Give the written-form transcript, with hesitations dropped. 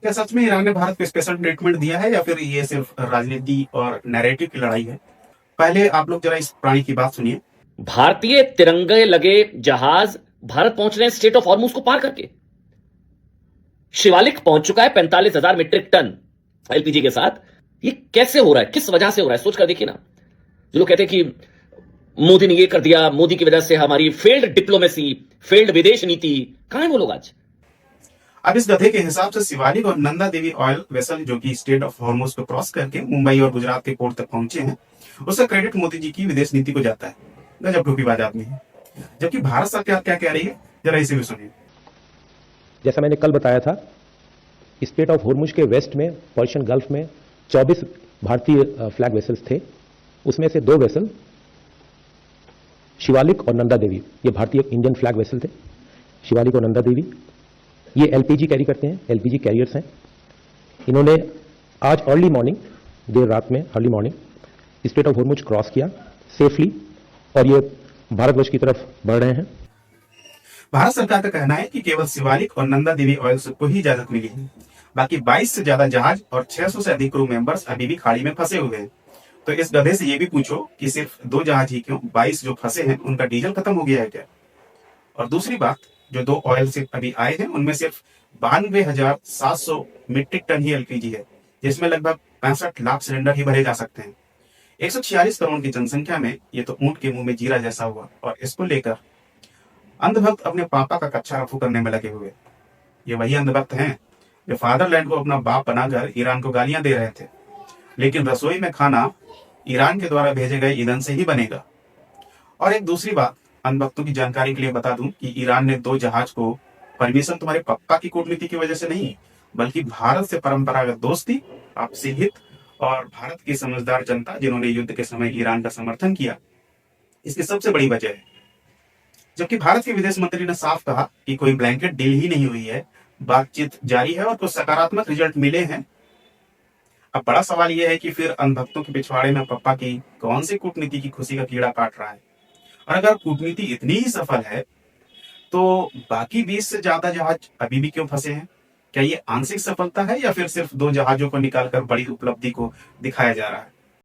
क्या सच में ईरान ने भारत को स्पेशल ट्रीटमेंट दिया है या फिर ये सिर्फ राजनीति और नैरेटिव की लड़ाई है? पहले आप लोग जरा इस प्राणी की बात सुनिए। भारतीय तिरंगे लगे जहाज भारत पहुंच रहे हैं स्ट्रेट ऑफ हॉर्मुज को पार करके। शिवालिक पहुंच चुका है 45,000 मीट्रिक टन एलपीजी के साथ। ये कैसे हो रहा है, किस वजह से हो रहा है, सोच कर देखिए ना। जो लोग कहते हैं कि मोदी ने ये कर दिया, मोदी की वजह से हमारी फेल्ड डिप्लोमेसी, फेल्ड विदेश नीति, कहां है वो लोग आज? अब इस गधे के हिसाब से शिवालिक और नंदा देवी ऑयल वेसल जो कि स्टेट ऑफ हॉर्मुज को क्रॉस करके मुंबई और गुजरात के पोर्ट तक पहुंचे हैं, उसका क्रेडिट मोदी जी की विदेश नीति को जाता है। गजब धोखेबाज आदमी है। जबकि भारत सरकार क्या कह रही है, जरा इसे भी सुनिए। जैसा मैंने कल बताया था, स्ट्रेट ऑफ हॉर्मुज के वेस्ट में पर्शियन गल्फ में 24 भारतीय फ्लैग वेसल्स थे। उसमें से 2 वेसल शिवालिक और नंदा देवी, ये भारतीय इंडियन फ्लैग वेसल थे। शिवालिक और नंदा देवी ये एलपीजी कैरी करते हैं, एलपीजी कैरियर्स हैं। इन्होंने आज अर्ली मॉर्निंग, देर रात में early morning straight of Hormuz cross किया सेफली और ये भारतवर्ष की तरफ बढ़ रहे हैं। भारत सरकार का कहना है कि केवल शिवालिक और नंदा देवी ऑयल को ही इजाजत मिली है। बाकी 22 से ज्यादा जहाज और 600 से अधिक क्रू मेंबर्स अभी भी खाड़ी में फंसे हुए हैं। तो इस गधे से ये भी पूछो कि सिर्फ 2 जहाज ही क्यों, 22 जो फंसे हैं उनका डीजल खत्म हो गया है क्या? और दूसरी बात, जो 2 ऑयल शिप अभी आए हैं उनमें सिर्फ 92,700 मीट्रिक टन ही एलपीजी है, जिसमें लगभग 65 लाख सिलेंडर ही भरे जा सकते हैं। 146 करोड़ की जनसंख्या में ये तो ऊंट के मुंह में जीरा जैसा हुआ। और इसको लेकर अंधभक्त अपने पापा का कच्चा रफू करने में लगे हुए। ये वही अंधभक्त हैं जो फादरलैंड को अपना बाप बनाकर ईरान को गालियां दे रहे थे, लेकिन रसोई में खाना ईरान के द्वारा भेजे गए ईंधन से ही बनेगा। और एक दूसरी बात, अनभक्तों की जानकारी के लिए बता दूं कि ईरान ने 2 जहाज को परमिशन तुम्हारे पप्पा की कूटनीति की वजह से नहीं, बल्कि भारत से परंपरागत दोस्ती, आपसी हित और भारत की समझदार जनता जिन्होंने युद्ध के समय ईरान का समर्थन किया, इसकी सबसे बड़ी वजह है। जबकि भारत के विदेश मंत्री ने साफ कहा कि कोई ब्लैंकेट डील ही नहीं हुई है, बातचीत जारी है और कुछ सकारात्मक रिजल्ट मिले हैं। अब बड़ा सवाल यह है कि फिर अनभक्तों के पिछवाड़े में पप्पा की कौन सी कूटनीति की खुशी का कीड़ा काट रहा है? और अगर कूटनीति इतनी ही सफल है तो बाकी 20 से ज्यादा जहाज अभी भी क्यों फंसे हैं? क्या ये आंशिक सफलता है या फिर सिर्फ 2 जहाजों को निकालकर बड़ी उपलब्धि को दिखाया जा रहा है?